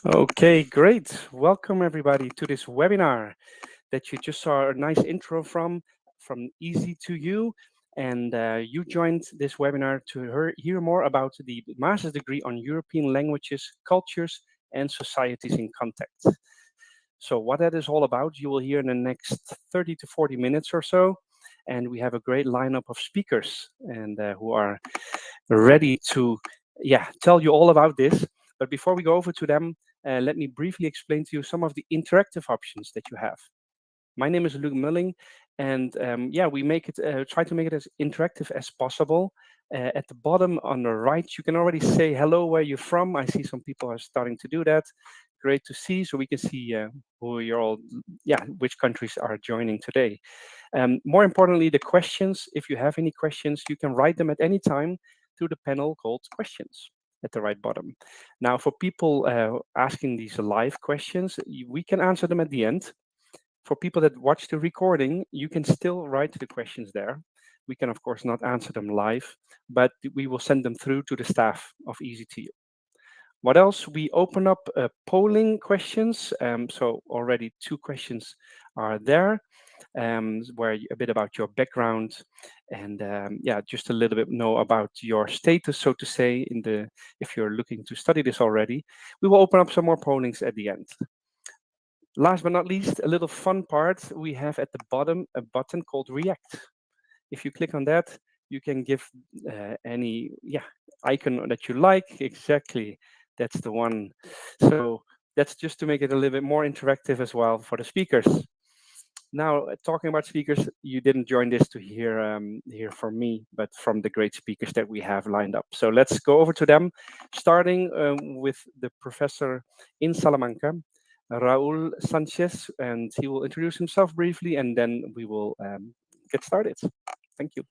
Okay, great. Welcome everybody to this webinar that you just saw a nice intro from Easy to You. And you joined this webinar to hear more about the master's degree on European languages, cultures, and societies in context. So what that is all about, you will hear in the next 30 to 40 minutes or so. And we have a great lineup of speakers and who are ready to tell you all about this. But before we go over to them, let me briefly explain to you some of the interactive options that you have. My name is Luc Mulling, and we make it try to make it as interactive as possible. At the bottom on the right, you can already say hello, where you're from. I see some people are starting to do that. Great to see, so we can see who you're all, which countries are joining today. More importantly, the questions. If you have any questions, you can write them at any time to the panel called questions at the right bottom. Now, for people asking these live questions, we can answer them at the end. For people that watch the recording, you can still write the questions there. We can, of course, not answer them live, but we will send them through to the staff of EasyTU. What else? We open up polling questions. So already 2 questions are there, where a bit about your background and just a little bit know about your status, so to say, if you're looking to study this already. We will open up some more pollings at the end. Last but not least, a little fun part, we have at the bottom a button called React. If you click on that, you can give any icon that you like. Exactly, that's the one. So that's just to make it a little bit more interactive as well for the speakers. Now, talking about speakers, you didn't join this to hear from me, but from the great speakers that we have lined up. So let's go over to them, starting with the professor in Salamanca, Raul Sanchez, and he will introduce himself briefly, and then we will get started. Thank you.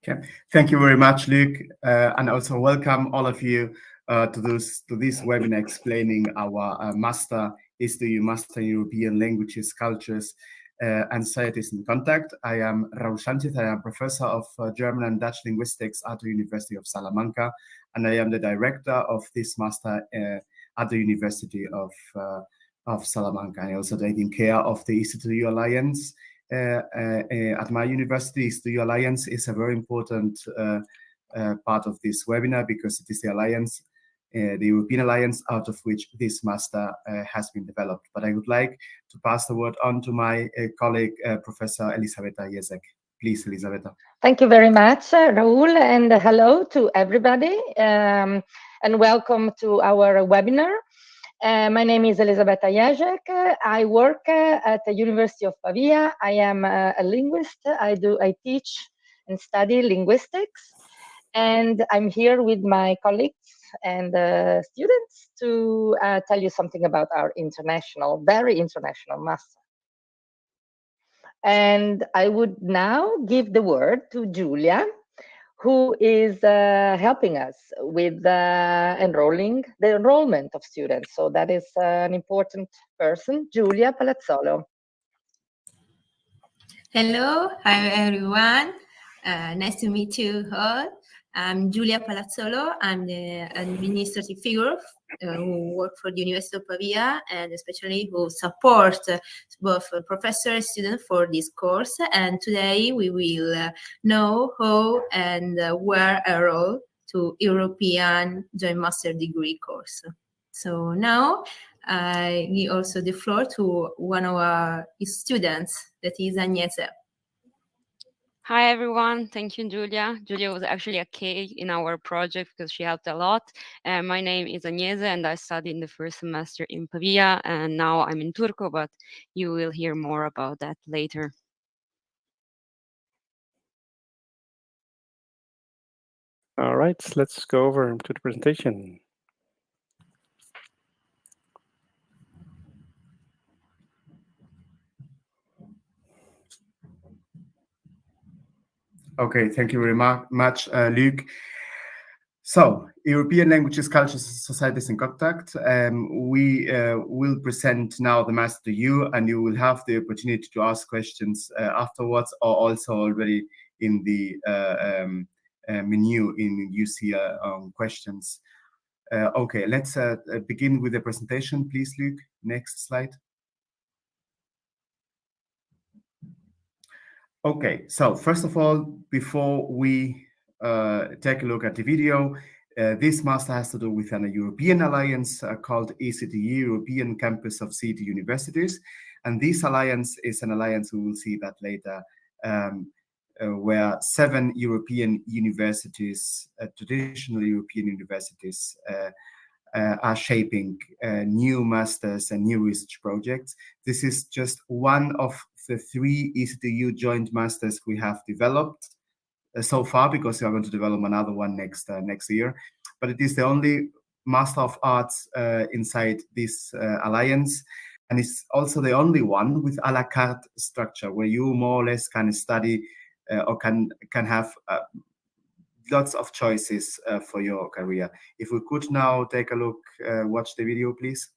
Okay, thank you very much, Luc, and also welcome all of you to this webinar explaining our Master History, Master in European Languages, Cultures, and Societies in Contact. I am Raul Sanchez. I am Professor of German and Dutch Linguistics at the University of Salamanca, and I am the Director of this Master at the University of Salamanca. I also taking care of the ECTS Alliance. At my university, the Alliance is a very important part of this webinar because it is the Alliance, the European Alliance, out of which this master has been developed. But I would like to pass the word on to my colleague, Professor Elisabetta Jesek. Please, Elisabetta. Thank you very much, Raul, and hello to everybody, and welcome to our webinar. My name is Elisabetta Jesek. I work at the University of Pavia. I am a linguist. I teach and study linguistics, and I'm here with my colleagues and students to tell you something about our very international master. And I would now give the word to Julia, who is helping us with the enrollment of students. So that is an important person, Julia Palazzolo. Hello, hi everyone. Nice to meet you all. I'm Julia Palazzolo. I'm the administrative figure who work for the University of Pavia and especially who support both professors and students for this course. And today we will know how and where enroll to European Joint Master Degree course. So now I give also the floor to one of our students, that is Agnese. Hi, everyone. Thank you, Julia. Julia was actually a K in our project because she helped a lot. My name is Agnese, and I studied in the first semester in Pavia, and now I'm in Turku, but you will hear more about that later. All right, let's go over to the presentation. Okay, thank you very much, Luc. So, European Languages, Cultures, Societies in Contact. We will present now the master to you, and you will have the opportunity to ask questions afterwards, or also already in the menu. You see questions. Okay, let's begin with the presentation, please, Luke. Next slide. Okay, so first of all, before we take a look at the video, this master has to do with an European alliance called ECTS, European Campus of City Universities. And this alliance is an alliance, we will see that later, where 7 European universities, traditional European universities, are shaping new masters and new research projects. This is just one of the 3 ECTU joint masters we have developed so far, because we are going to develop another one next year. But it is the only Master of Arts inside this alliance, and it's also the only one with a la carte structure, where you more or less can study or can have lots of choices for your career. If we could now take a look, watch the video, please.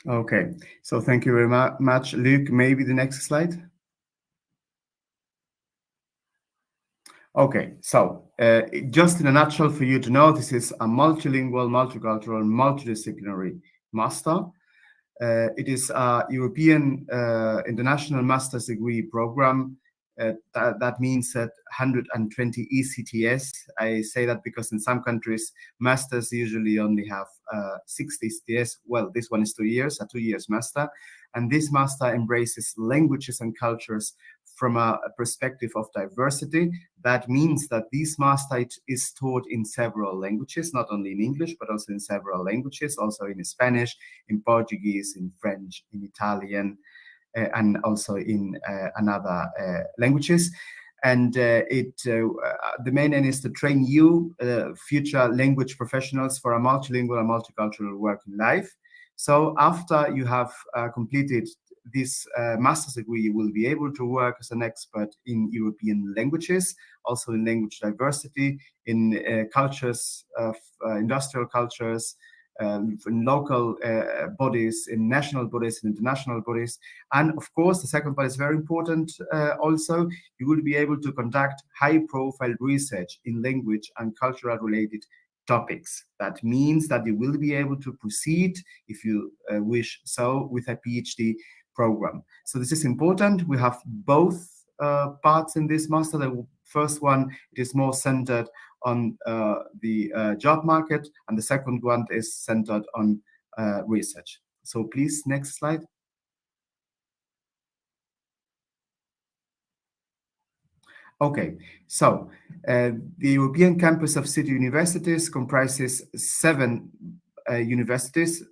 Okay, so thank you very much, Luke. Maybe the next slide. Okay, so just in a nutshell, for you to know, this is a multilingual, multicultural, multidisciplinary master. It is a European international master's degree program. That means that 120 ECTS. I say that because in some countries, masters usually only have 60 ECTS. Well, this one is 2 years, a 2 years master. And this master embraces languages and cultures from a perspective of diversity. That means that this master is taught in several languages, not only in English, but also in several languages, also in Spanish, in Portuguese, in French, in Italian, and also in another languages. And the main aim is to train you, future language professionals, for a multilingual and multicultural working life. So after you have completed this master's degree, you will be able to work as an expert in European languages, also in language diversity, in cultures, of industrial cultures, in local bodies, in national bodies, in international bodies. And of course, the second part is very important also. You will be able to conduct high-profile research in language and cultural related topics. That means that you will be able to proceed, if you wish so, with a PhD program. So this is important. We have both parts in this master. The first one, it is more centered on the job market, and the second one is centered on research. So please, next slide. Okay, so the European Campus of City Universities comprises 7 universities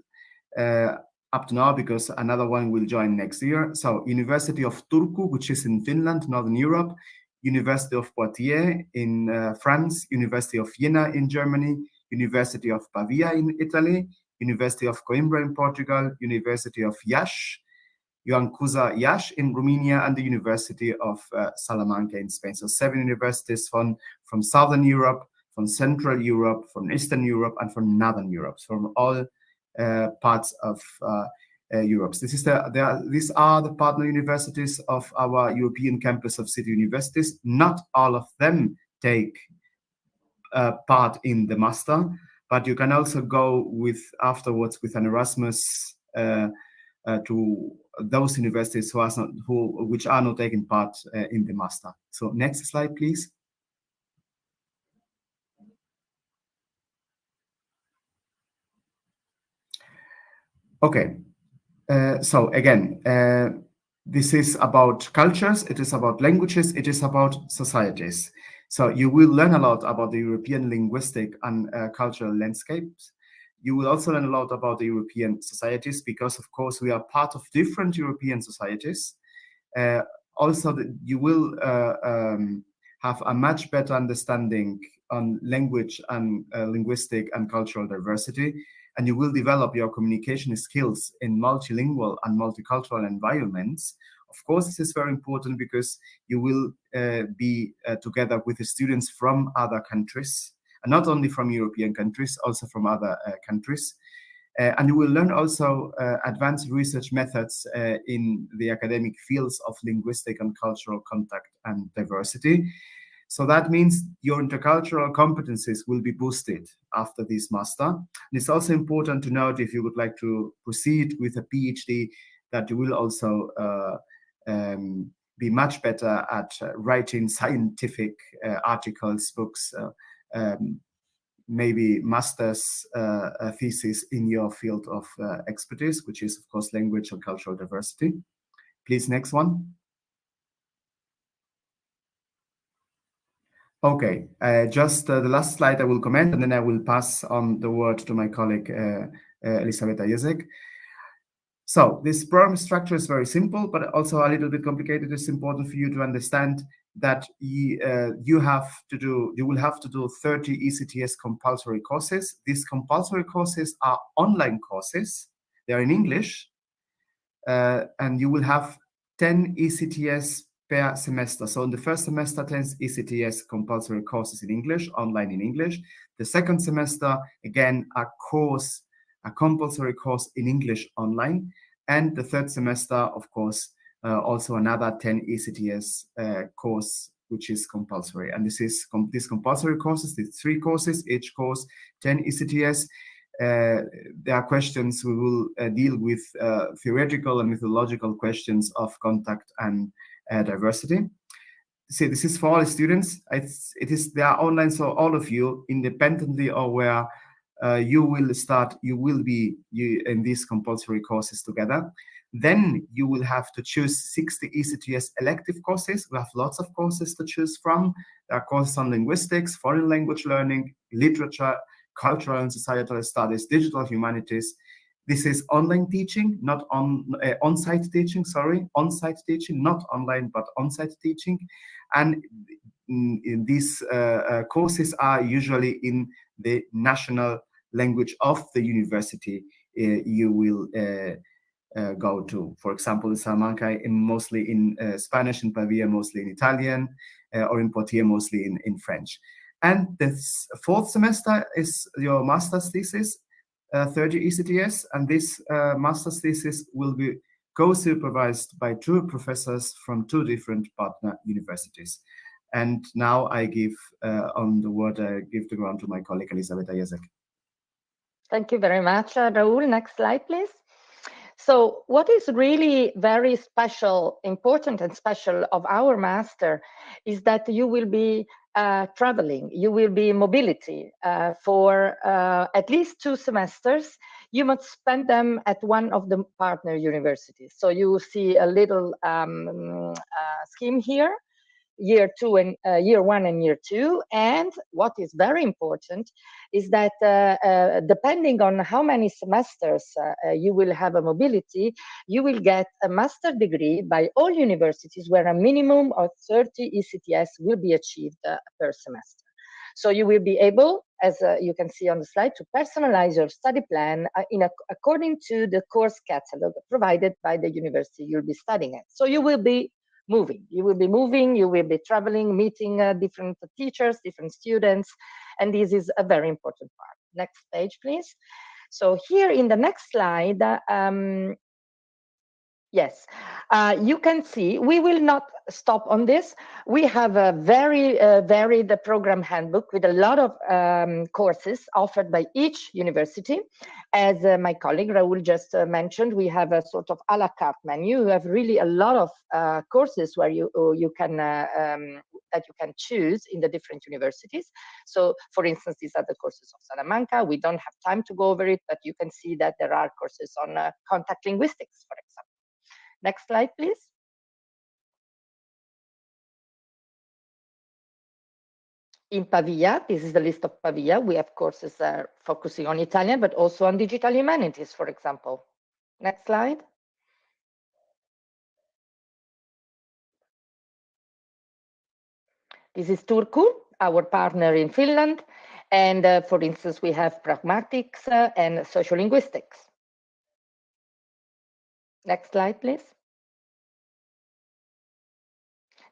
up to now, because another one will join next year. So University of Turku, which is in Finland, Northern Europe, University of Poitiers in France, University of Jena in Germany, University of Pavia in Italy, University of Coimbra in Portugal, University of Yash Joan Cuza Iași in Romania, and the University of Salamanca in Spain. So 7 universities from Southern Europe, from Central Europe, from Eastern Europe, and from Northern Europe, from all parts of Europe. These are the partner universities of our European campus of city universities. Not all of them take part in the master, but you can also go afterwards with an Erasmus to those universities which are not taking part in the master. So next slide, please. Okay. So again, this is about cultures, it is about languages, it is about societies. So you will learn a lot about the European linguistic and cultural landscapes. You will also learn a lot about the European societies because, of course, we are part of different European societies. Also, you will have a much better understanding on language and linguistic and cultural diversity, and you will develop your communication skills in multilingual and multicultural environments. Of course, this is very important because you will be together with the students from other countries, and not only from European countries, also from other countries. And you will learn also advanced research methods in the academic fields of linguistic and cultural contact and diversity. So that means your intercultural competencies will be boosted after this master. And it's also important to note, if you would like to proceed with a PhD, that you will also be much better at writing scientific articles, books, maybe master's thesis in your field of expertise, which is, of course, language and cultural diversity. Please, next one. Okay, just the last slide I will comment, and then I will pass on the word to my colleague, Elisabetta Jezek. So this program structure is very simple, but also a little bit complicated. It's important for you to understand that you will have to do 30 ECTS compulsory courses. These compulsory courses are online courses. They are in English, and you will have 10 ECTS per semester. So in the first semester, 10 ECTS compulsory courses in English, online in English. The second semester, again, a compulsory course in English online. And the third semester, of course, also another 10 ECTS course, which is compulsory. And these compulsory courses, these 3 courses, each course 10 ECTS. There are questions we will deal with, theoretical and methodological questions of contact and diversity. See, this is for all students. They are online, so all of you, independently or where you will be in these compulsory courses together. Then you will have to choose 60 ECTS elective courses. We have lots of courses to choose from. There are courses on linguistics, foreign language learning, literature, cultural and societal studies, digital humanities. This is online teaching, not on-site teaching, on-site teaching, not online, but on-site teaching. And in these courses are usually in the national language of the university you will go to. For example, in Salamanca, mostly in Spanish, in Pavia, mostly in Italian, or in Poitiers, mostly in French. And the 4th semester is your master's thesis, 30 ECTS, and this master's thesis will be co-supervised by 2 professors from 2 different partner universities. And now I give the ground to my colleague Elisabetta Jezek. Thank you very much, Raul. Next slide, please. So what is really very special, important and special of our master is that you will be traveling, you will be mobility for at least 2 semesters. You must spend them at one of the partner universities. So you see a little scheme here. Year 1 and year 2. And what is very important is that depending on how many semesters you will have a mobility, you will get a master degree by all universities where a minimum of 30 ECTS will be achieved per semester. So you will be able, as you can see on the slide, to personalize your study plan according to the course catalog provided by the university you'll be studying at. So you will be moving, you will be traveling, meeting different teachers, different students, and this is a very important part. Next page, please. So here in the next slide, yes, you can see we will not stop on this. We have a very varied program handbook with a lot of courses offered by each university. As my colleague Raul just mentioned, we have a sort of a la carte menu. You have really a lot of courses where you can that you can choose in the different universities. So, for instance, these are the courses of Salamanca. We don't have time to go over it, but you can see that there are courses on contact linguistics, for example. Next slide, please. In Pavia, this is the list of Pavia. We have courses focusing on Italian, but also on digital humanities, for example. Next slide. This is Turku, our partner in Finland. And for instance, we have pragmatics and sociolinguistics. Next slide, please.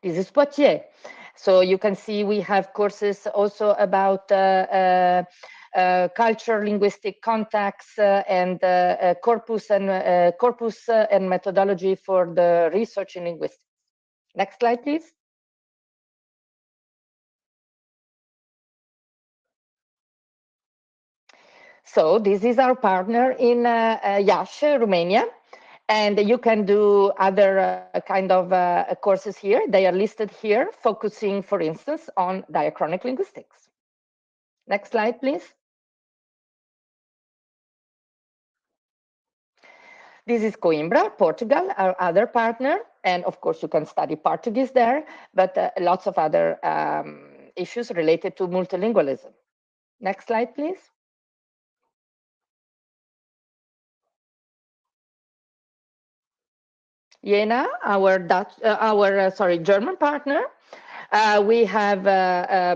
This is Poitiers. So you can see we have courses also about culture, linguistic contacts, and corpus and methodology for the research in linguistics. Next slide, please. So this is our partner in Iași, Romania. And you can do other kind of courses here. They are listed here, focusing, for instance, on diachronic linguistics. Next slide, please. This is Coimbra, Portugal, our other partner. And of course, you can study Portuguese there, but lots of other issues related to multilingualism. Next slide, please. Jena, our German partner. We have a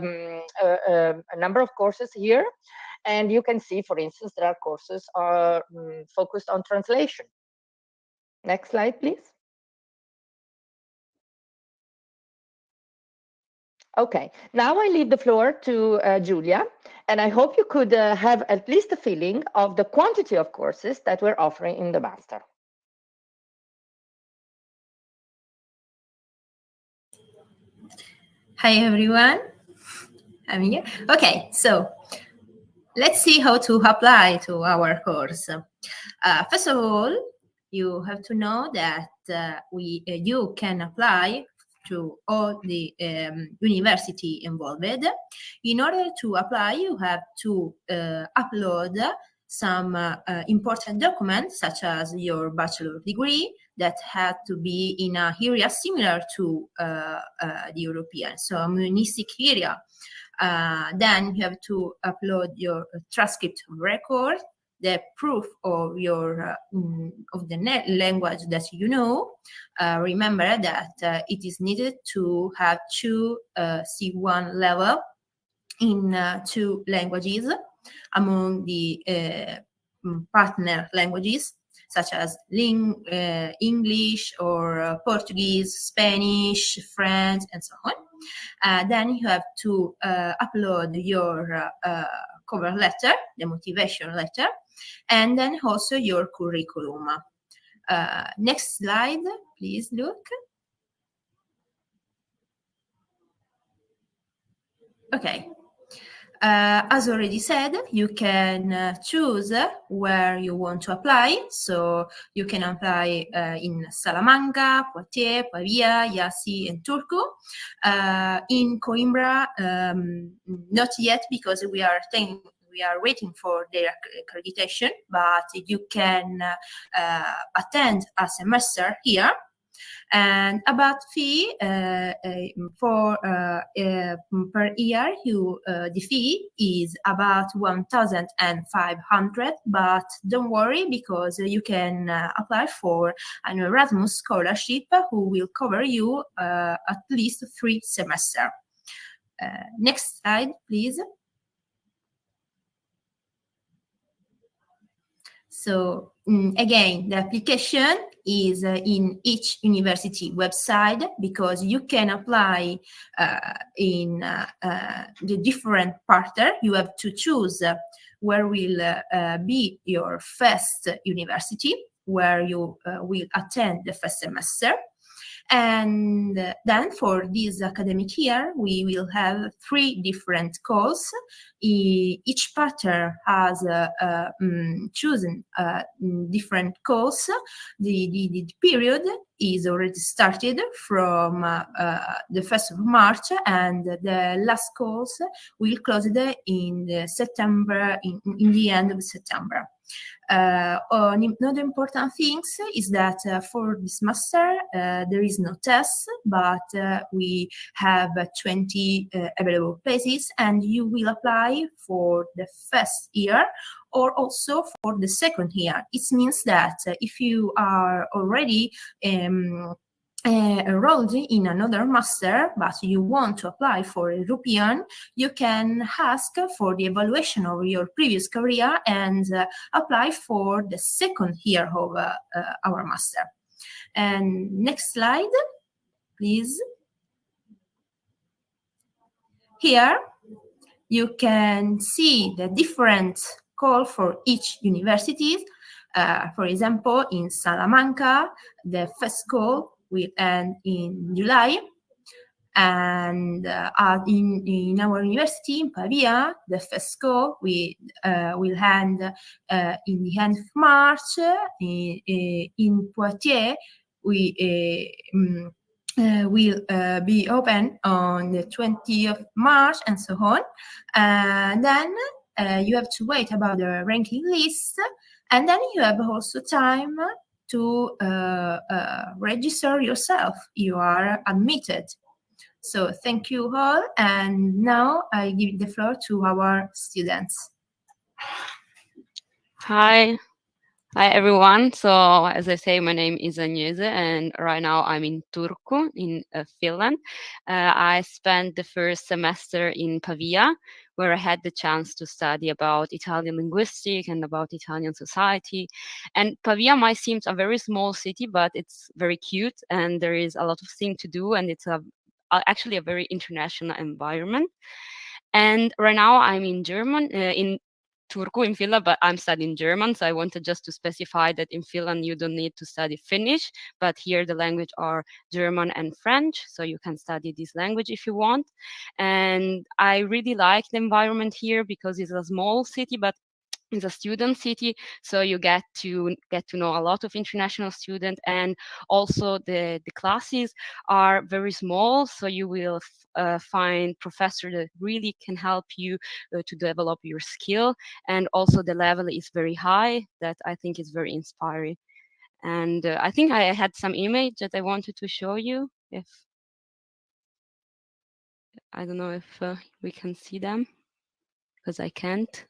number of courses here, and you can see, for instance, there are courses focused on translation. Next slide, please. Okay, now I leave the floor to Giulia, and I hope you could have at least a feeling of the quantity of courses that we're offering in the master. Hi, everyone. I'm here. Okay, so let's see how to apply to our course. First of all, you have to know that you can apply to all the university involved. In order to apply, you have to upload some important documents, such as your bachelor degree, that had to be in an area similar to the European, so a humanistic area. Then you have to upload your transcript record, the proof of your of the language that you know. Remember that it is needed to have two C1 level in 2 languages among the partner languages, such as English or Portuguese, Spanish, French, and so on. Then you have to upload your cover letter, the motivation letter, and then also your curriculum. Next slide, please, look. Okay. As already said, you can choose where you want to apply. So you can apply in Salamanca, Poitiers, Pavia, Iași, and Turku. In Coimbra, not yet, because we are waiting for their accreditation, but you can attend a semester here. And about fee for per year, the fee is about 1,500. But don't worry, because you can apply for an Erasmus scholarship who will cover you at least 3 semesters. Next slide, please. So again, the application is in each university website, because you can apply in the different partner. You have to choose where will be your first university, where you will attend the first semester. And then for this academic year, we will have 3 different calls. Each partner has chosen different calls. The period is already started from the 1st of March, and the last calls will close in September, in the end of September. Another important thing is that for this master there is no test, but we have 20 available places, and you will apply for the first year or also for the second year. It means that if you are already enrolled in another master, but you want to apply for European, you can ask for the evaluation of your previous career and apply for the second year of our master. And next slide, please. Here you can see the different call for each university. For example, in Salamanca, the first call will end in July. And in our university in Pavia, the first call will end in the end of March. In Poitiers, we will be open on the 20th of March, and so on. Then you have to wait about the ranking list, and then you have also time to register yourself. You are admitted. So thank you all, and now I give the floor to our students. Hi. Hi everyone. So as I say, my name is Agnese, and right now I'm in Turku in Finland. I spent the first semester in Pavia, where I had the chance to study about Italian linguistics and about Italian society. And Pavia might seem a very small city, but it's very cute, and there is a lot of things to do, and it's actually a very international environment. And right now I'm in German, in Turku in Finland, but I'm studying German. So I wanted just to specify that in Finland you don't need to study Finnish, but here the language are German and French. So you can study this language if you want. And I really like the environment here because it's a small city, but it's a student city, so you get to know a lot of international students, and also the classes are very small, so you will find professors that really can help you to develop your skill, and also the level is very high. That I think is very inspiring. And I think I had some image that I wanted to show you. If I don't know if we can see them, because I can't.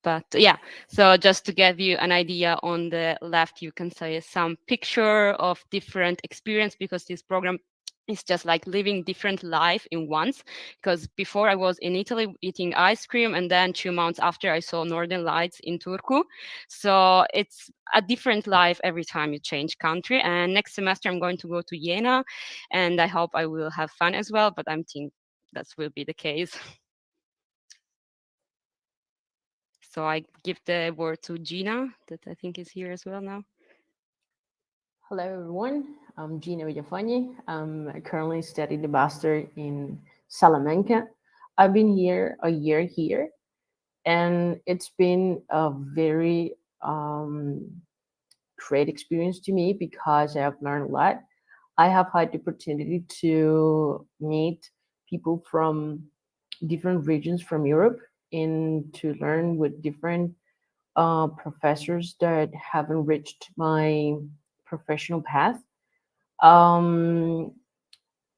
But yeah, so just to give you an idea, on the left, you can see some picture of different experience, because this program is just like living different life in once. Because before I was in Italy eating ice cream, and then 2 months after I saw Northern Lights in Turku. So it's a different life every time you change country. And next semester I'm going to go to Jena, and I hope I will have fun as well, but I'm thinking that will be the case. So I give the word to Gina, that I think is here as well now. Hello, everyone. I'm Gina Villafañe. I'm currently studying the master in Salamanca. I've been here a year here, and it's been a very great experience to me because I have learned a lot. I have had the opportunity to meet people from different regions from Europe and to learn with different professors that have enriched my professional path.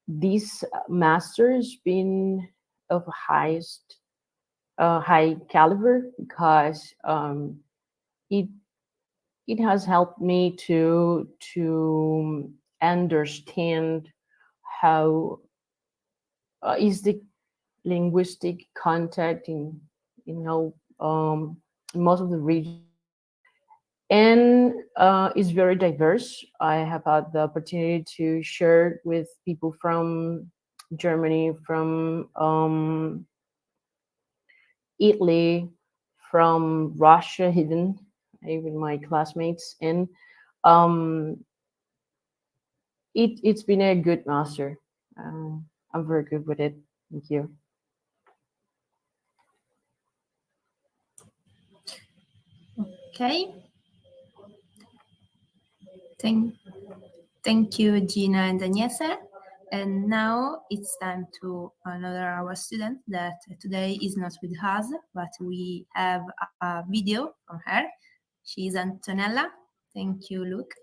This master's been of highest high caliber because it it has helped me to understand how is the linguistic contact in most of the region, and it's very diverse. I have had the opportunity to share with people from Germany, from Italy, from Russia, even my classmates, and um, it's been a good master. I'm very good with it. Thank you. Okay. Thank you, Gina and Agnese. And now it's time to another our student that today is not with us, but we have a video from her. She is Antonella. Thank you, Luke.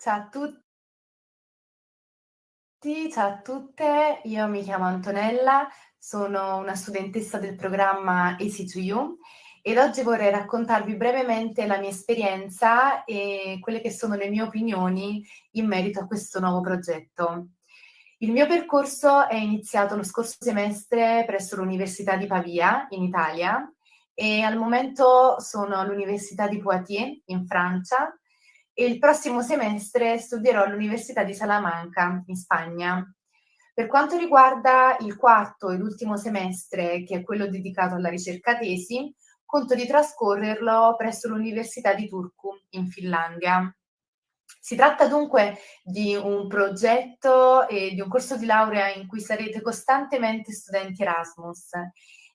Ciao a tutti, ciao a tutte, io mi chiamo Antonella, sono una studentessa del programma ECTS ed oggi vorrei raccontarvi brevemente la mia esperienza e quelle che sono le mie opinioni in merito a questo nuovo progetto. Il mio percorso è iniziato lo scorso semestre presso l'Università di Pavia, in Italia, e al momento sono all'Università di Poitiers, in Francia, e il prossimo semestre studierò all'Università di Salamanca, in Spagna. Per quanto riguarda il quarto e l'ultimo semestre, che è quello dedicato alla ricerca tesi, conto di trascorrerlo presso l'Università di Turku, in Finlandia. Si tratta dunque di un progetto e di un corso di laurea in cui sarete costantemente studenti Erasmus,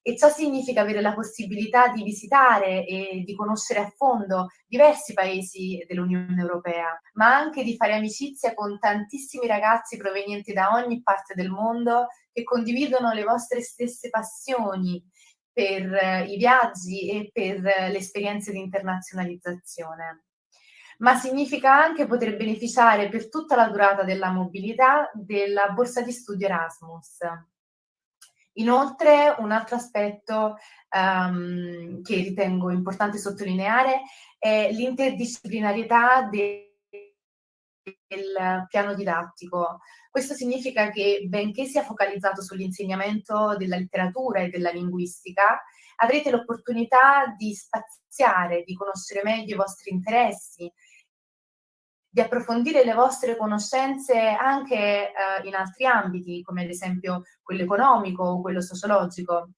e ciò significa avere la possibilità di visitare e di conoscere a fondo diversi paesi dell'Unione Europea, ma anche di fare amicizia con tantissimi ragazzi provenienti da ogni parte del mondo che condividono le vostre stesse passioni per i viaggi e per le esperienze di internazionalizzazione. Ma significa anche poter beneficiare per tutta la durata della mobilità della borsa di studio Erasmus. Inoltre, un altro aspetto che ritengo importante sottolineare è l'interdisciplinarietà del piano didattico. Questo significa che, benché sia focalizzato sull'insegnamento della letteratura e della linguistica, avrete l'opportunità di spaziare, di conoscere meglio i vostri interessi, di approfondire le vostre conoscenze anche in altri ambiti, come ad esempio quello economico o quello sociologico.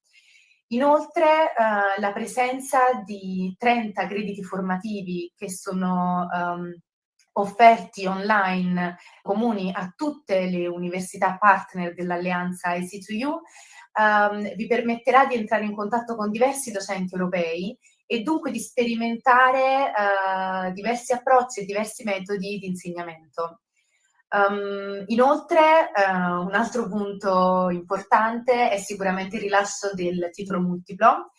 Inoltre, la presenza di 30 crediti formativi che sono offerti online, comuni a tutte le università partner dell'alleanza EC2U, vi permetterà di entrare in contatto con diversi docenti europei e dunque di sperimentare diversi approcci e diversi metodi di insegnamento. Inoltre, un altro punto importante è sicuramente il rilascio del titolo multiplo,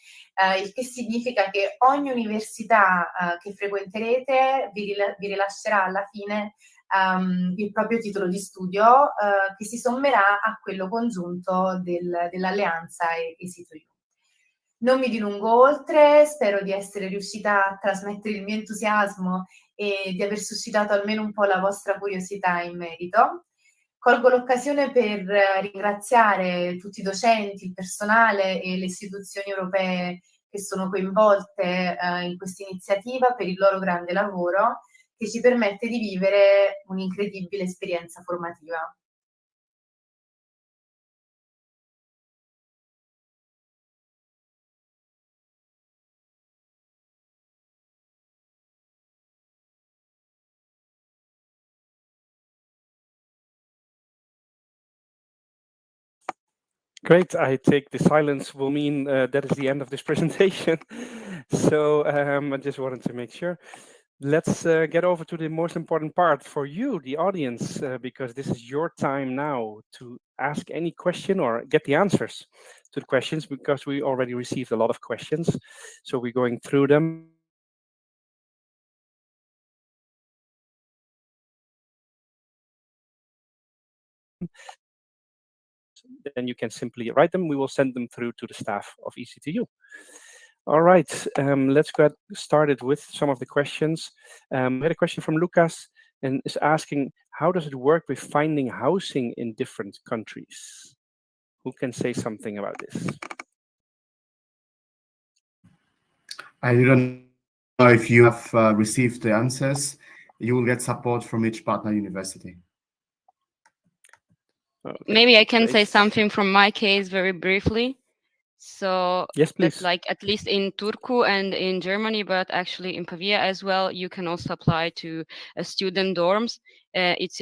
il che significa che ogni università che frequenterete vi rilascerà alla fine il proprio titolo di studio che si sommerà a quello congiunto dell'alleanza ECTS. Non mi dilungo oltre, spero di essere riuscita a trasmettere il mio entusiasmo e di aver suscitato almeno un po' la vostra curiosità in merito. Colgo l'occasione per ringraziare tutti i docenti, il personale e le istituzioni europee che sono coinvolte in questa iniziativa per il loro grande lavoro che ci permette di vivere un'incredibile esperienza formativa. Great. I take the silence will mean that is the end of this presentation. So I just wanted to make sure. Let's get over to the most important part for you, the audience, because this is your time now to ask any question or get the answers to the questions, because we already received a lot of questions. So we're going through them. Then you can simply write them. We will send them through to the staff of ECTU. All right, let's get started with some of the questions. We had a question from Lucas and is asking, how does it work with finding housing in different countries? Who can say something about this? I don't know if you have received the answers. You will get support from each partner university. Okay, Maybe I can great. say something from my case very briefly. So Yes, please. that's like at least in Turku and in Germany, but actually in Pavia as well, you can also apply to student dorms. It's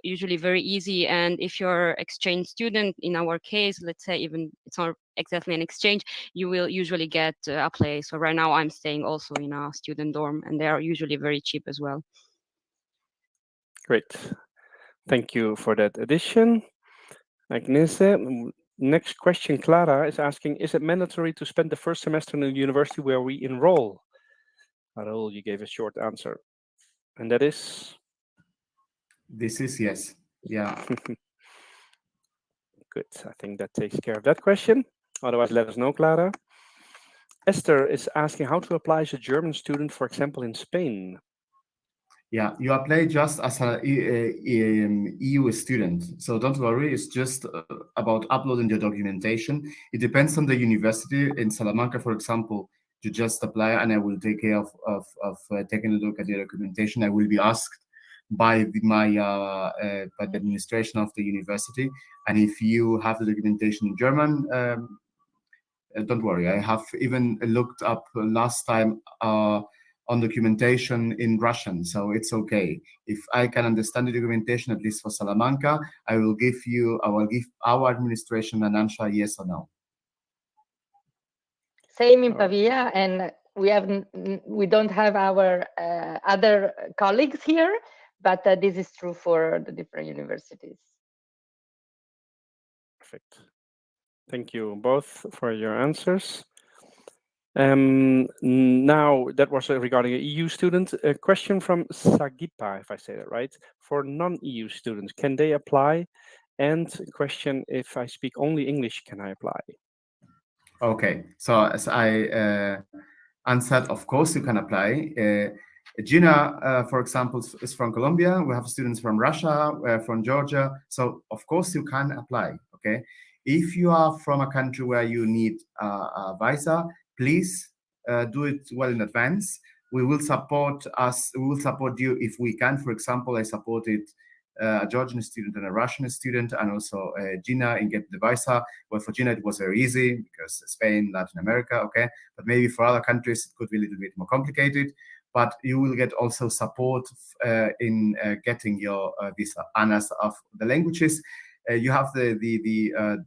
usually very easy, and if you're exchange student, in our case, let's say even it's not exactly an exchange, you will usually get a place. So right now I'm staying also in a student dorm, and they are usually very cheap as well. Great. Thank you for that addition. Agnese, next question, Clara is asking, is it mandatory to spend the first semester in the university where we enroll? Raul, you gave a short answer. And that is? This is yes. Yeah. Good. I think that takes care of that question. Otherwise, let us know, Clara. Esther is asking how to apply as a German student, for example, in Spain. Yeah, you apply just as an EU student. So don't worry, it's just about uploading the documentation. It depends on the university. In Salamanca, for example, you just apply and I will take care of taking a look at the documentation. I will be asked by by the administration of the university. And if you have the documentation in German, don't worry. I have even looked up last time on documentation in Russian, so it's okay. If I can understand the documentation, at least for Salamanca, I will give our administration an answer, yes or no. Same in Pavia, and we don't have our other colleagues here, but this is true for the different universities. Perfect. Thank you both for your answers. Now, that was regarding an EU student. A question from Sagipa, if I say that right. For non-EU students, can they apply? And a question, if I speak only English, can I apply? Okay, so as I answered, of course you can apply. Gina, for example, is from Colombia. We have students from Russia, from Georgia. So of course you can apply, okay? If you are from a country where you need a visa, please do it well in advance. We will support you if we can. For example, I supported a Georgian student and a Russian student, and also Gina in getting the visa. Well, for Gina, it was very easy because Spain, Latin America, okay? But maybe for other countries, it could be a little bit more complicated. But you will get also support in getting your visa. And as of the languages, you have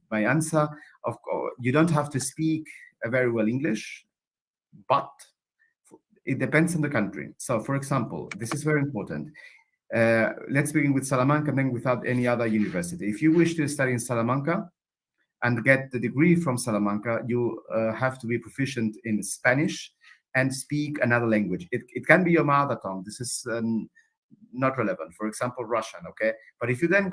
my answer. Of course, you don't have to speak very well English, but it depends on the country. So, for example, this is very important. Let's begin with Salamanca and then without any other university. If you wish to study in Salamanca and get the degree from Salamanca, you have to be proficient in Spanish and speak another language. It can be your mother tongue. This is not relevant. For example, Russian, okay? But if you then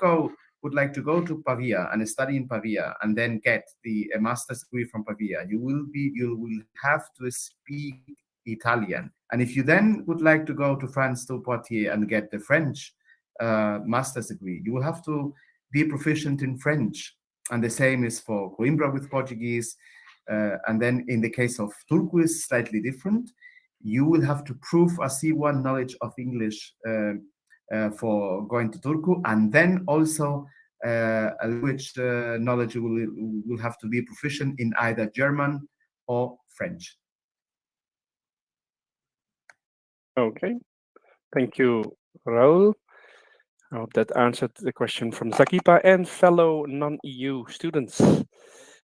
would like to go to Pavia and study in Pavia and then get the master's degree from Pavia, you will have to speak Italian. And if you then would like to go to France to Poitiers and get the French master's degree, you will have to be proficient in French. And the same is for Coimbra with Portuguese. And then in the case of Turku is slightly different. You will have to prove a C1 knowledge of English for going to Turku, and then also a language knowledge will have to be proficient in either German or French. Okay, thank you, Raul. I hope that answered the question from Zakipa and fellow non-EU students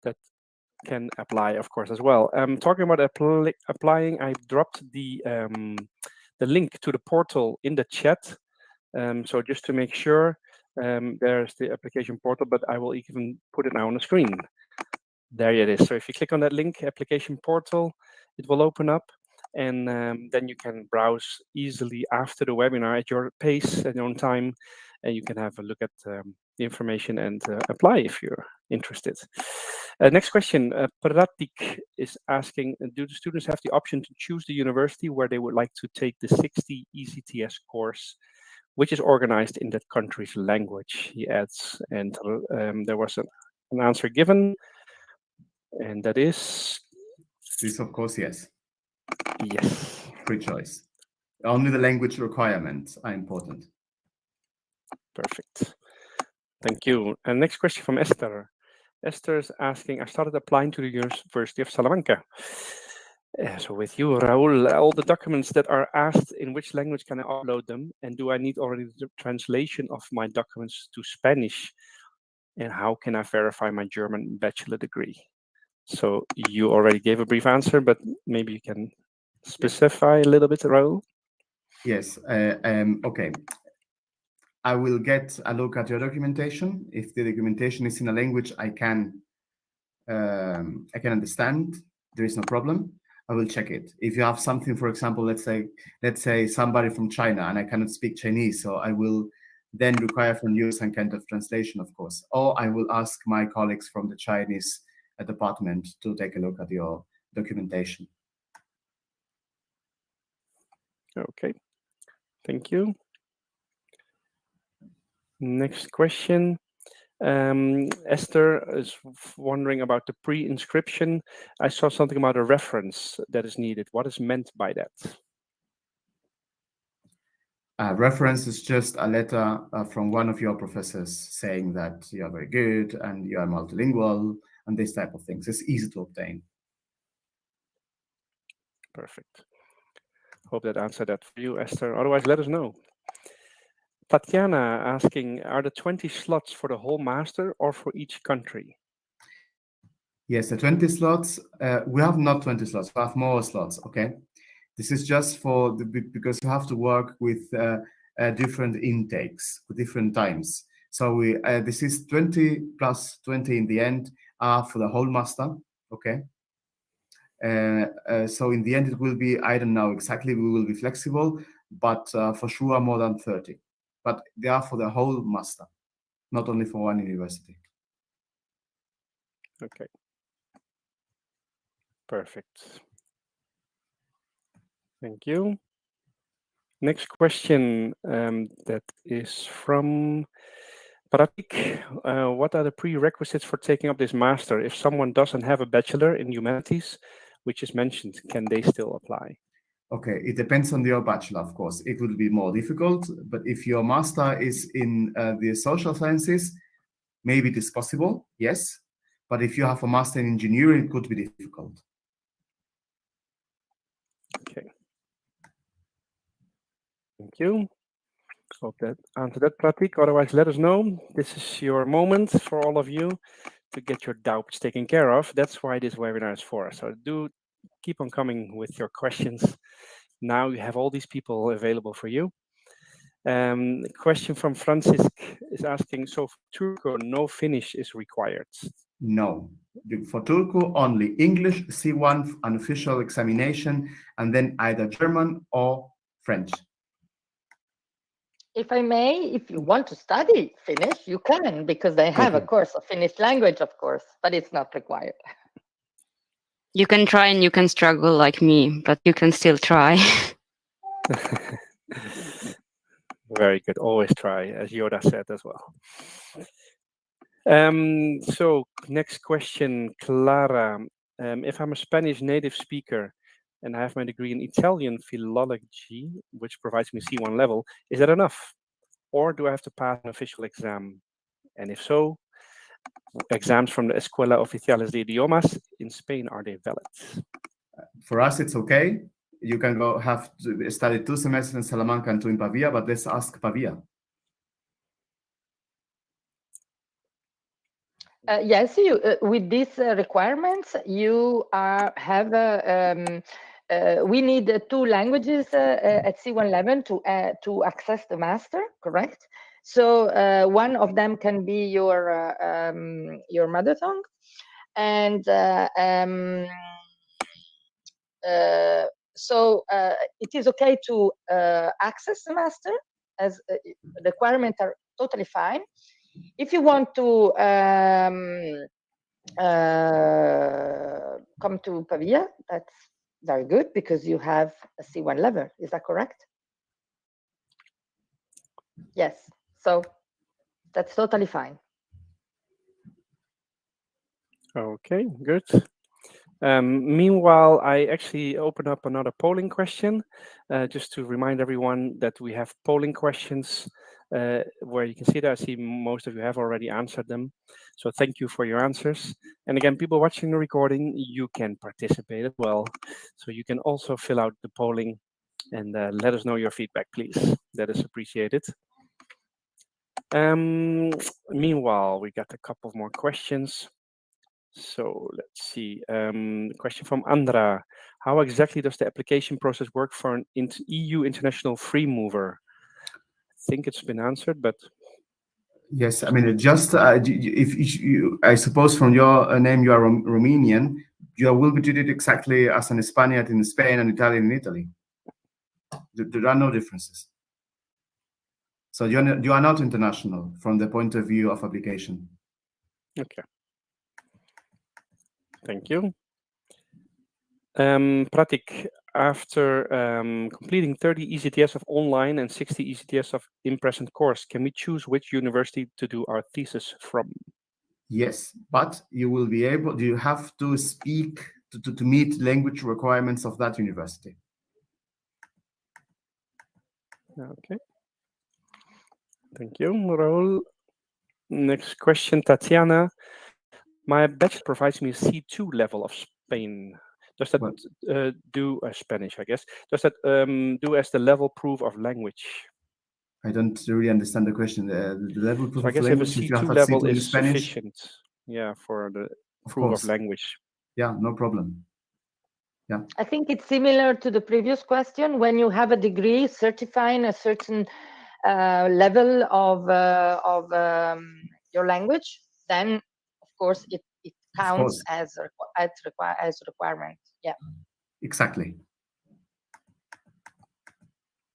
that can apply, of course, as well. Talking about applying, I dropped the link to the portal in the chat. So just to make sure, there's the application portal, but I will even put it now on the screen. There it is. So if you click on that link, application portal, it will open up, and then you can browse easily after the webinar at your pace, at your own time, and you can have a look at the information and apply if you're interested. Next question. Pratik is asking, do the students have the option to choose the university where they would like to take the 60 ECTS course, which is organized in that country's language, he adds. And there was an answer given, and that is... This, of course, yes. Yes. Free choice. Only the language requirements are important. Perfect. Thank you. And next question from Esther. Esther is asking, I started applying to the University of Salamanca. So with you, Raul, all the documents that are asked, in which language can I upload them? And do I need already the translation of my documents to Spanish? And how can I verify my German bachelor degree? So you already gave a brief answer, but maybe you can specify a little bit, Raul? Yes. Okay. I will get a look at your documentation. If the documentation is in a language I can understand, there is no problem. I will check it. If you have something, for example, let's say somebody from China and I cannot speak Chinese, so I will then require from you some kind of translation, of course. Or I will ask my colleagues from the Chinese department to take a look at your documentation. Okay. Thank you. Next question. Esther is wondering about the pre-inscription. I saw something about a reference that is needed. What is meant by that? Reference is just a letter from one of your professors saying that you are very good and you are multilingual and this type of things. It's easy to obtain. Perfect. Hope that answered that for you, Esther. Otherwise, let us know. Tatiana asking, are the 20 slots for the whole master or for each country? Yes, the 20 slots, we have not 20 slots, we have more slots, okay? This is just for, because you have to work with different intakes, with different times. So this is 20 plus 20 in the end for the whole master, okay? So in the end, it will be, I don't know exactly, we will be flexible, but for sure more than 30. But they are for the whole master, not only for one university. Okay. Perfect. Thank you. Next question that is from Pratik. What are the prerequisites for taking up this master? If someone doesn't have a bachelor in humanities, which is mentioned, can they still apply? Okay, it depends on your bachelor, of course. It will be more difficult, but if your master is in the social sciences, maybe it is possible, yes. But if you have a master in engineering, it could be difficult. Okay. Thank you. Hope that answered that, Pratik. Otherwise, let us know. This is your moment for all of you to get your doubts taken care of. That's why this webinar is for. So do keep on coming with your questions. Now you have all these people available for you. Question from Francisc is asking, so for Turco, no Finnish is required? No. For Turku, only English, C1 unofficial examination, and then either German or French. If I may, if you want to study Finnish, you can, because they have a course of Finnish language, of course, but it's not required. You can try and you can struggle like me, but you can still try. Very good. Always try, as Yoda said as well. So next question, Clara. If I'm a Spanish native speaker and I have my degree in Italian philology, which provides me C1 level, is that enough? Or do I have to pass an official exam? And if so, exams from the Escuela Oficiales de Idiomas in Spain, are they valid? For us, it's okay. You can go have to study 2 semesters in Salamanca and 2 in Pavia, but let's ask Pavia. Yes, you with these requirements, you have. We need 2 languages at C1 level to access the master, correct? So one of them can be your mother tongue, and so it is okay to access the master, as requirements are totally fine. If you want to come to Pavia, that's very good because you have a C1 level. Is that correct? Yes. So that's totally fine. Okay, good. Meanwhile, I actually open up another polling question, just to remind everyone that we have polling questions where you can see that I see most of you have already answered them. So thank you for your answers. And again, people watching the recording, you can participate as well. So you can also fill out the polling and let us know your feedback, please. That is appreciated. Meanwhile, we got a couple more questions. So let's see. Question from Andra. How exactly does the application process work for an EU international free mover? I think it's been answered, but Yes, I mean, just if you, I suppose from your name you are Romanian, you will be treated exactly as an Spaniard in Spain and Italian in Italy. There are no differences. So you are not international from the point of view of application. Okay. Thank you. Pratik, after completing 30 ECTS of online and 60 ECTS of in-present course, can we choose which university to do our thesis from? Yes, but you will be able, you have to speak to meet language requirements of that university. Okay. Thank you, Raul. Next question, Tatiana. My bachelor provides me a C2 level of Spain. Does that do Spanish, I guess? Does that do as the level proof of language? I don't really understand the question. The level proof So I guess of language, if a if you have C2 a level C2 in is Spanish, sufficient, yeah, for the of proof course. of language. Yeah, no problem. Yeah. I think it's similar to the previous question. When you have a degree certifying a certain level of your language, then of course it counts as requirement. Yeah. Exactly.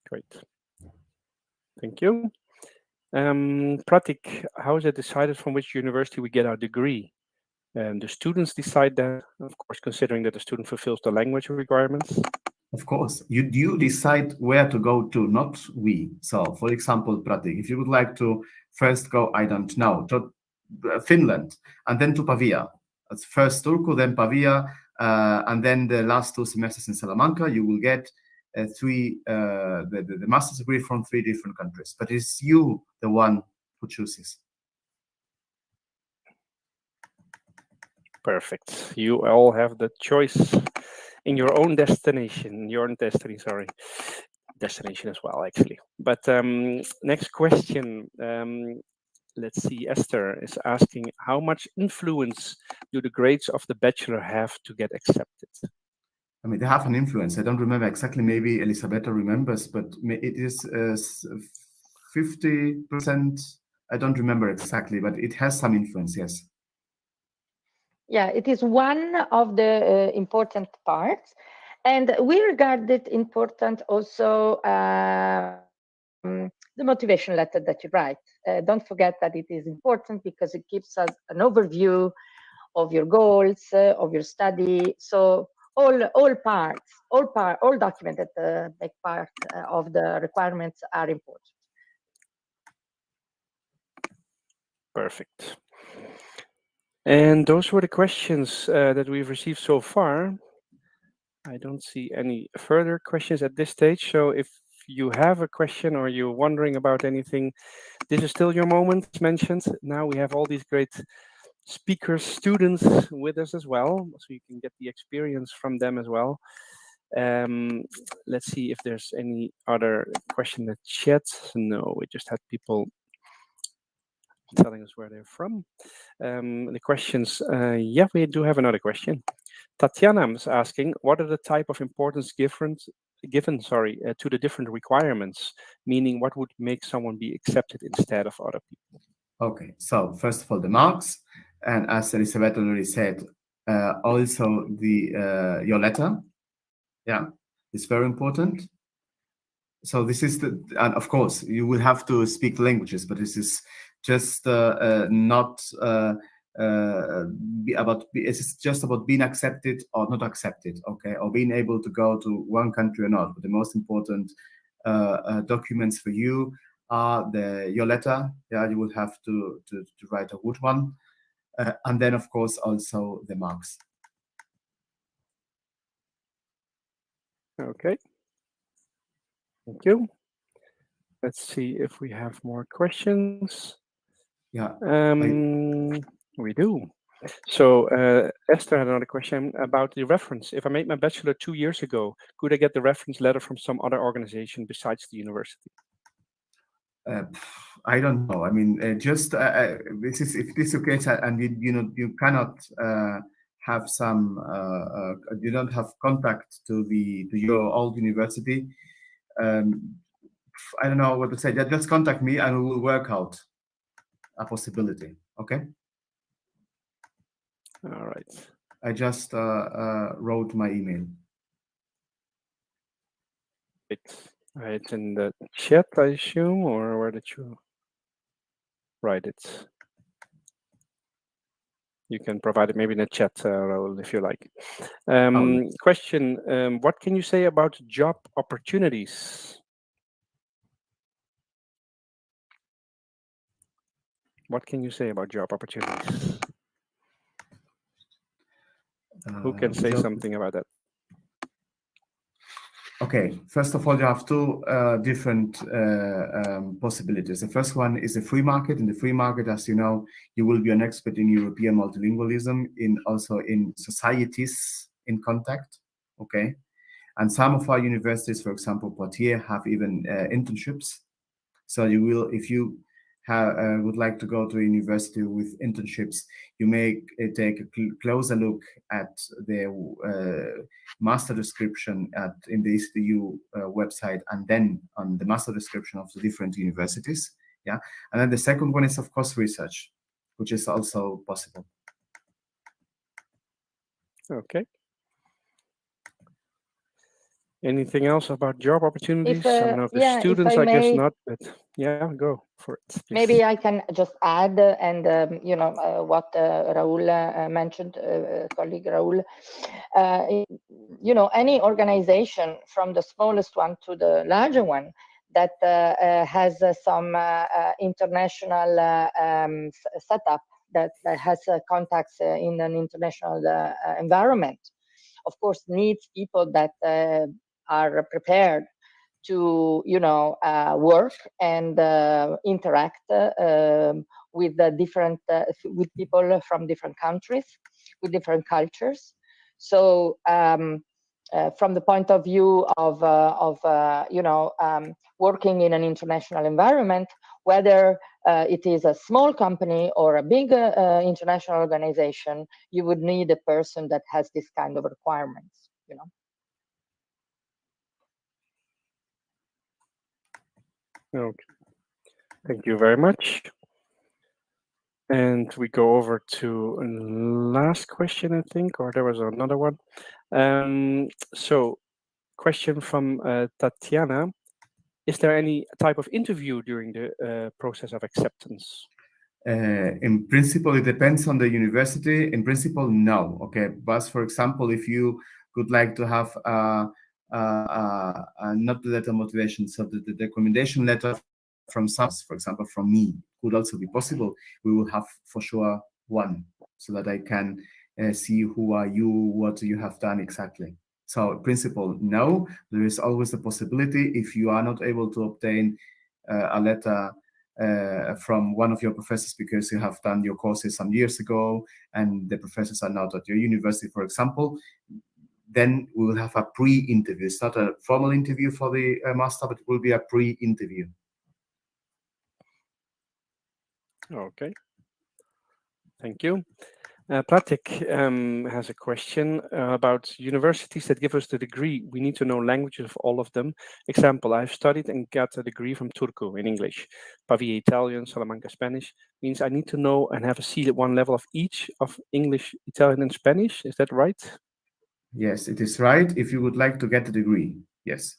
Great. Thank you. Pratik, how is it decided from which university we get our degree? The students decide that, of course, considering that the student fulfills the language requirements. Of course, you decide where to go to, not we. So, for example, Pratik, if you would like to first go, I don't know, to Finland, and then to Pavia. That's first Turku, then Pavia, and then the last 2 semesters in Salamanca, you will get the master's degree from 3 different countries. But it's you, the one who chooses. Perfect. You all have the choice in your own destination, destination as well, actually. But next question. Let's see, Esther is asking, how much influence do the grades of the bachelor have to get accepted? I mean, they have an influence. I don't remember exactly. Maybe Elisabetta remembers, but it is 50%. I don't remember exactly, but it has some influence, yes. Yeah, it is one of the important parts. And we regard it important also the motivation letter that you write. Don't forget that it is important because it gives us an overview of your goals, of your study. So all documents that make part of the requirements are important. Perfect. And those were the questions that we've received so far. I don't see any further questions at this stage. So if you have a question or you're wondering about anything, this is still your moment, as mentioned. Now we have all these great speakers, students with us as well, so you can get the experience from them as well. Let's see if there's any other question in the chat. No, we just had people telling us where they're from. The questions, yeah, we do have another question. Tatiana is asking, what are the type of importance given to the different requirements? Meaning, what would make someone be accepted instead of other people? Okay, so first of all, the marks, and as Elisabetta already said, also the your letter, yeah, it's very important. So this is and of course you will have to speak languages, but this is just not it's just about being accepted or not accepted, okay, or being able to go to one country or not. But the most important documents for you are your letter. Yeah, you will have to write a good one, and then of course also the marks. Okay. Thank you. Let's see if we have more questions. Yeah, we do. So Esther had another question about the reference. If I made my bachelor 2 years ago, could I get the reference letter from some other organization besides the university? I don't know. I mean, just this is if this is okay, and you cannot have some you don't have contact to your old university. I don't know what to say. Just contact me and we will work out a possibility. Okay. All right. I just wrote my email. It's in the chat, I assume, or where did you write it? You can provide it maybe in the chat, Raul, if you like. Question, what can you say about job opportunities? What can you say about job opportunities? Who can say something about that? Okay, first of all, you have two different possibilities. The first one is the free market. In the free market, as you know, you will be an expert in European multilingualism, also in societies in contact. Okay, and some of our universities, for example, Poitiers, have even internships. So you will, if you would like to go to a university with internships, you may take a closer look at the master description in the ECTS website, and then on the master description of the different universities. Yeah, and then the second one is, of course, research, which is also possible. Okay. Anything else about job opportunities? I don't know if the students, I guess not, but yeah, go for it. Please. Maybe I can just add, and what Raul mentioned, colleague Raul. Any organization, from the smallest one to the larger one, that has some international setup, that has contacts in an international environment, of course, needs people that are prepared to work and interact with with people from different countries, with different cultures. So from the point of view of working in an international environment, whether it is a small company or a big international organization, you would need a person that has this kind of requirements. Okay. Thank you very much. And we go over to last question, I think, or there was another one. So, question from Tatiana. Is there any type of interview during the process of acceptance? In principle, it depends on the university. In principle, no. Okay, but for example, if you would like to have not the letter motivation, so the recommendation letter from some, for example, from me, could also be possible. We will have for sure one, so that I can see who are you, what you have done exactly. So, in principle, no. There is always the possibility, if you are not able to obtain a letter from one of your professors because you have done your courses some years ago and the professors are not at your university, for example, then we will have a pre-interview. It's not a formal interview for the master, but it will be a pre-interview. Okay. Thank you. Pratik has a question about universities that give us the degree. We need to know languages of all of them. Example, I've studied and got a degree from Turku in English, Pavia Italian, Salamanca Spanish. Means I need to know and have a C1 level of each of English, Italian, and Spanish. Is that right? Yes, it is right. If you would like to get a degree, yes.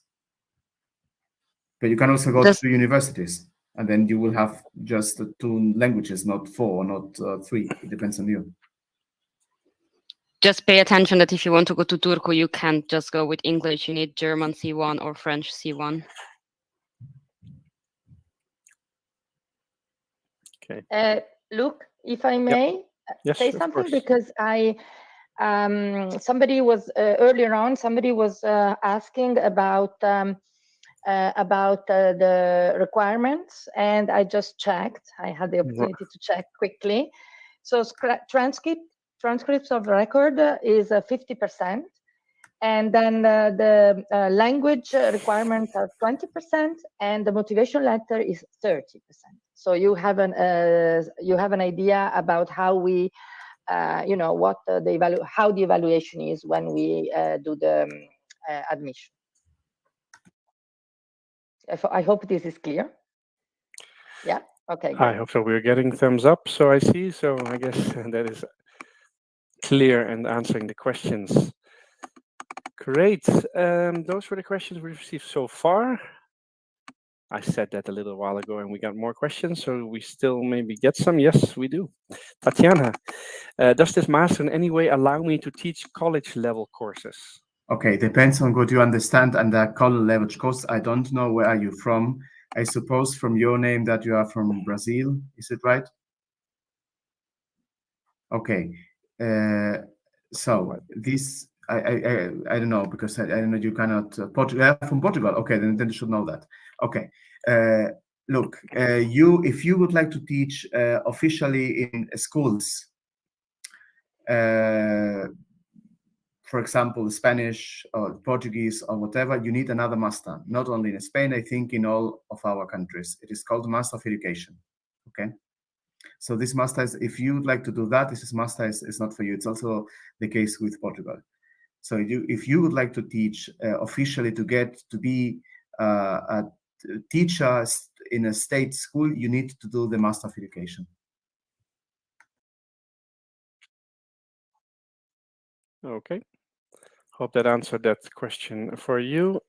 But you can also go to universities. And then you will have just 2 languages, not 4, not 3. It depends on you. Just pay attention that if you want to go to Turku, you can't just go with English. You need German C1 or French C1. Okay. Luke, if I may Yes, say of something, course. because somebody was earlier on. Somebody was asking about the requirements, and I just checked. I had the opportunity to check quickly. So transcripts of record is 50%, and then the language requirements are 20%, and the motivation letter is 30%. So you have an idea about how we, what how the evaluation is when we do the admission. I hope this is clear. Yeah. Okay. Great. I hope so. We're getting thumbs up, so I see. So I guess that is clear and answering the questions. Great. Those were the questions we received so far. I said that a little while ago, and we got more questions, so we still maybe get some. Yes, we do. Tatiana, does this master in any way allow me to teach college level courses? Okay, depends on what you understand under college level course. I don't know where are you from. I suppose from your name that you are from Brazil. Is it right? Okay. So this I don't know, because I don't know, you cannot from Portugal. Okay, then you should know that. Okay. Look, if you would like to teach officially in schools, for example, Spanish or Portuguese or whatever, you need another master. Not only in Spain, I think in all of our countries. It is called Master of Education. Okay. So this master is, if you would like to do that, this master is not for you. It's also the case with Portugal. So if you would like to teach officially, to get to be a teacher in a state school, you need to do the Master of Education. Okay. Hope that answered that question for you,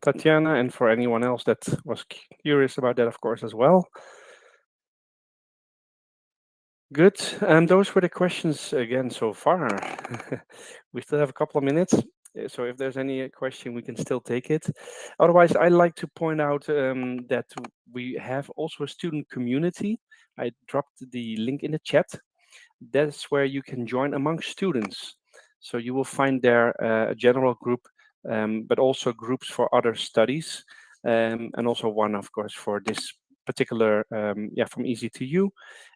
Tatiana, and for anyone else that was curious about that, of course, as well. Good. Those were the questions again so far. We still have a couple of minutes, so if there's any question, we can still take it. Otherwise, I'd like to point out that we have also a student community. I dropped the link in the chat. That's where you can join among students. So you will find there a general group, but also groups for other studies, and also one, of course, for this particular, from Easy to You.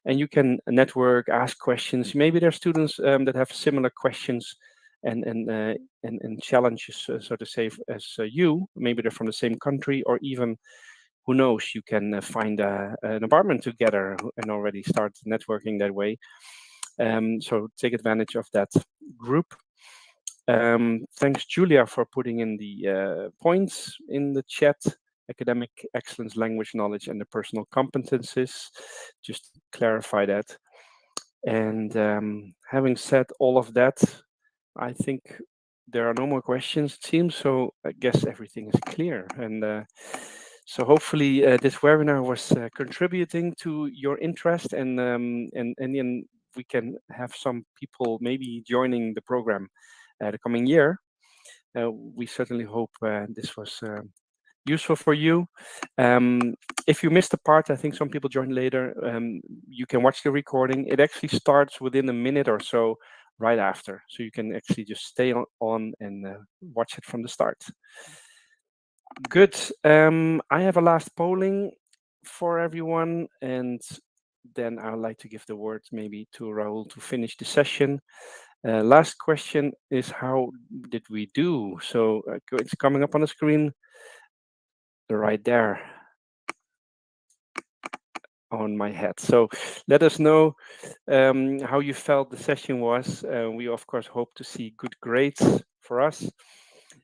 And you can network, ask questions. Maybe there are students that have similar questions and challenges, so to say, as you. Maybe they're from the same country, or even, who knows, you can find an apartment together and already start networking that way. So take advantage of that group. Thanks, Julia, for putting in the points in the chat: academic excellence, language knowledge, and the personal competences. Just to clarify that. And having said all of that, I think there are no more questions, it seems. So I guess everything is clear. And so hopefully this webinar was contributing to your interest, and then we can have some people maybe joining the program the coming year. We certainly hope this was useful for you. If you missed the part, I think some people joined later, you can watch the recording. It actually starts within a minute or so right after. So you can actually just stay on and watch it from the start. Good. I have a last polling for everyone, and then I'd like to give the word maybe to Raul to finish the session. Last question is, how did we do? So it's coming up on the screen right there on my head. So let us know how you felt the session was. We of course hope to see good grades for us.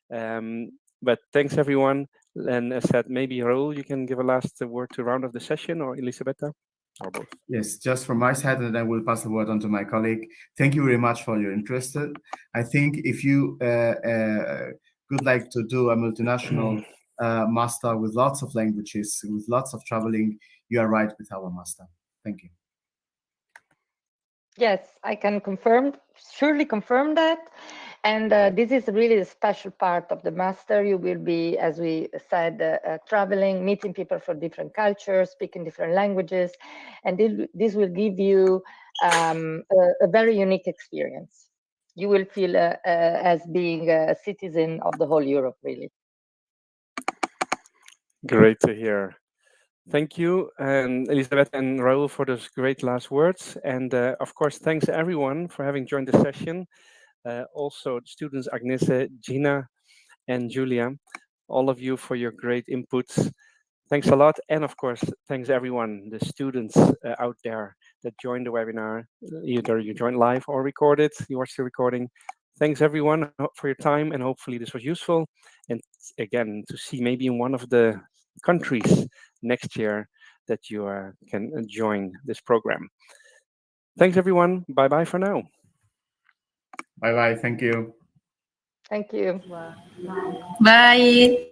But thanks everyone. And as said, maybe Raul, you can give a last word to round off the session, or Elisabetta, or both. Yes, just from my side, and I will pass the word on to my colleague. Thank you very much for your interest. I think if you would like to do a multinational master with lots of languages, with lots of traveling, you are right with our master. Thank you. Yes, I can surely confirm that. And this is really a special part of the master. You will be, as we said, traveling, meeting people from different cultures, speaking different languages. And this will give you a very unique experience. You will feel as being a citizen of the whole Europe, really. Great to hear. Thank you, Elisabeth and Raul, for those great last words. And of course, thanks everyone for having joined the session. Also, students Agnese, Gina, and Julia, all of you for your great inputs. Thanks a lot. And of course, thanks everyone, the students out there that joined the webinar. Either you joined live or recorded, you watched the recording. Thanks everyone for your time, and hopefully this was useful. And again, to see maybe in one of the countries next year that you can join this program. Thanks everyone. Bye-bye for now. Bye-bye. Thank you. Thank you. Bye.